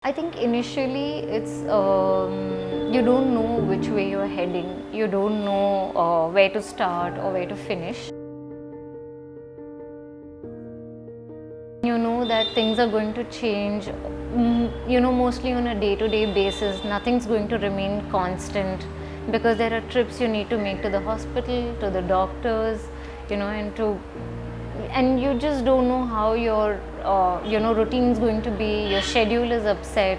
I think initially it's you don't know which way you're heading, you don't know where to start or where to finish. You know that things are going to change, mostly on a day-to-day basis. Nothing's going to remain constant because there are trips you need to make to the hospital, to the doctors, and you just don't know how your routine is going to be. Your schedule is upset,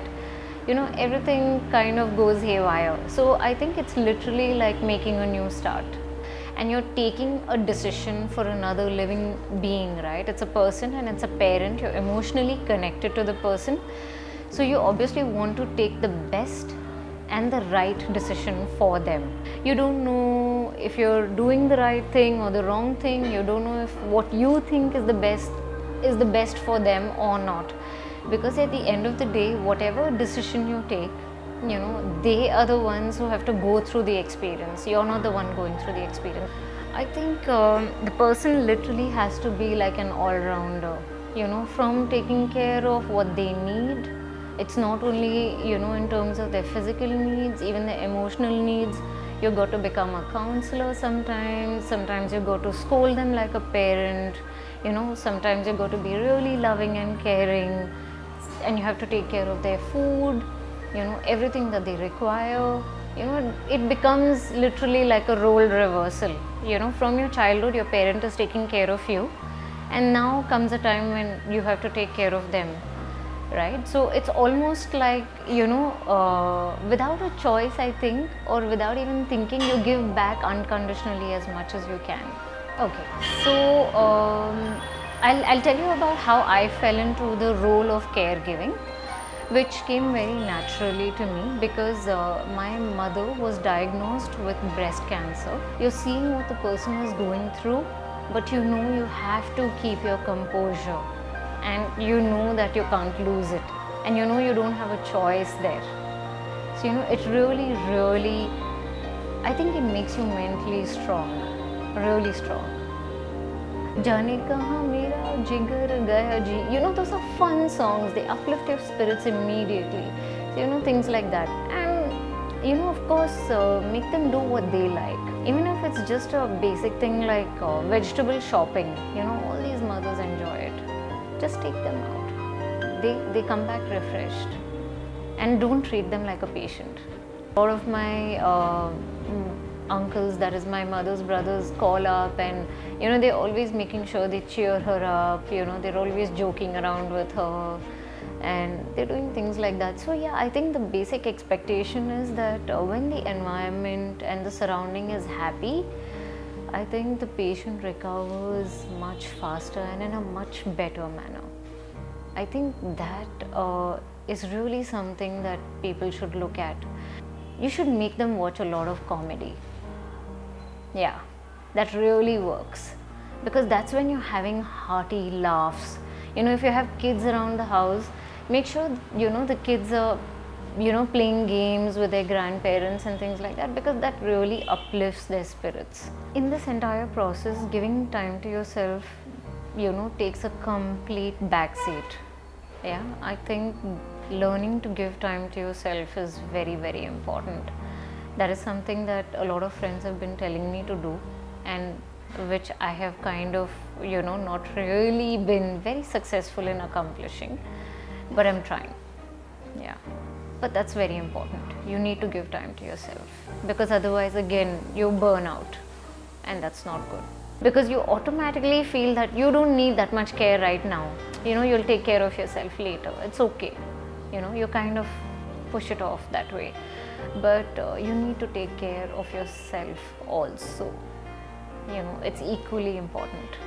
everything kind of goes haywire. So I think it's literally like making a new start, and you're taking a decision for another living being, right? It's a person and it's a parent. You're emotionally connected to the person, so you obviously want to take the best and the right decision for them. You don't know if you're doing the right thing or the wrong thing. You don't know if what you think is the best for them or not, because at the end of the day, whatever decision you take, they are the ones who have to go through the experience. You're not the one going through the experience. I think the person literally has to be like an all-rounder, from taking care of what they need. It's not only, in terms of their physical needs, even the emotional needs. You got to become a counselor sometimes you got to scold them like a parent, sometimes you got to be really loving and caring, and you have to take care of their food, everything that they require. It becomes literally like a role reversal. From your childhood, your parent is taking care of you, and now comes a time when you have to take care of them, right? So it's almost like, without a choice, I think, or without even thinking, you give back unconditionally as much as you can. Okay, so I'll tell you about how I fell into the role of caregiving, which came very naturally to me because my mother was diagnosed with breast cancer. You're seeing what the person is going through, but you have to keep your composure, and you know that you can't lose it, and you don't have a choice there. So it really, I think it makes you mentally strong, really strong. जाने कहाँ मेरा जिगर गया जी, those are fun songs. They uplift your spirits immediately. So things like that, and of course, make them do what they like, even if it's just a basic thing like vegetable shopping. All these mothers enjoy it. Just take them out. They come back refreshed, and don't treat them like a patient. A lot of my uncles, that is my mother's brothers, call up, and they're always making sure they cheer her up. They're always joking around with her, and they're doing things like that. So yeah, I think the basic expectation is that when the environment and the surrounding is happy, I think the patient recovers much faster and in a much better manner. I think that is really something that people should look at. You should make them watch a lot of comedy. Yeah, that really works, because that's when you're having hearty laughs. If you have kids around the house, make sure the kids are playing games with their grandparents and things like that, because that really uplifts their spirits. In this entire process, giving time to yourself takes a complete backseat. Yeah, I think learning to give time to yourself is very, very important. That is something that a lot of friends have been telling me to do, and which I have kind of not really been very successful in accomplishing, but I'm trying. Yeah, but that's very important. You need to give time to yourself, because otherwise, again, you burn out, and that's not good, because you automatically feel that you don't need that much care right now. You'll take care of yourself later. It's okay. You kind of push it off that way, but you need to take care of yourself also. It's equally important.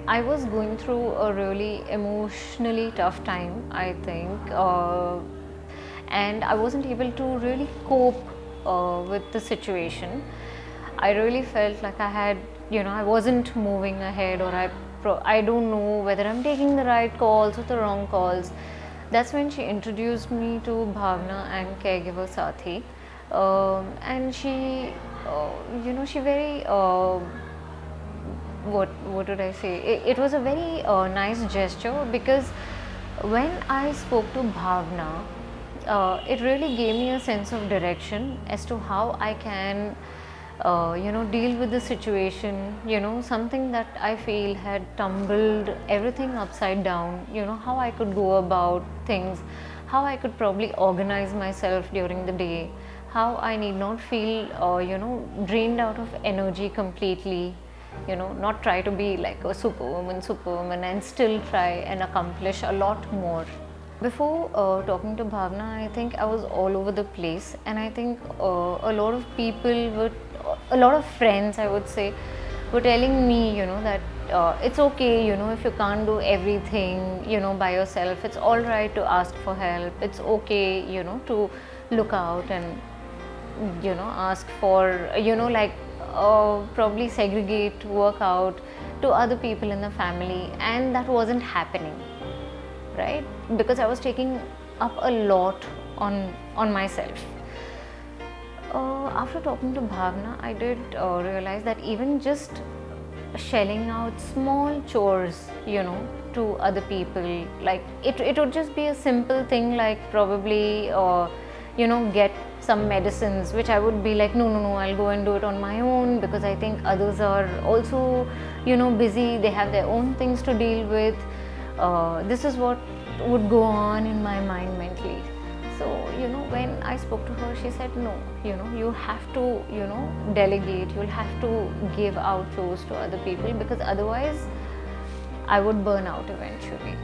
I was going through a really emotionally tough time, I think, and I wasn't able to really cope with the situation. I really felt like I had, I wasn't moving ahead, or I don't know whether I'm taking the right calls or the wrong calls. That's when she introduced me to Bhavna and Caregiver Sathi, and she very what did I say? It was a very nice gesture, because When I spoke to Bhavna, it really gave me a sense of direction as to how I can, deal with the situation. Something that I feel had tumbled everything upside down. How I could go about things, how I could probably organize myself during the day, how I need not feel, drained out of energy completely. Not try to be like a superwoman, and still try and accomplish a lot more. Before talking to Bhavna, I think I was all over the place, and I think a lot of people would, a lot of friends, I would say, were telling me, that it's okay, if you can't do everything, by yourself, it's all right to ask for help. It's okay, to look out and ask for, probably segregate work out to other people in the family, and that wasn't happening, right? Because I was taking up a lot on myself. After talking to Bhavna, I did realize that even just shelling out small chores, to other people, like it would just be a simple thing, like probably, get some medicines, which I would be like, no, I'll go and do it on my own, because I think others are also, busy, they have their own things to deal with. This is what would go on in my mind mentally. So, when I spoke to her, she said, no, you have to, delegate, you'll have to give out chores to other people, because otherwise I would burn out eventually.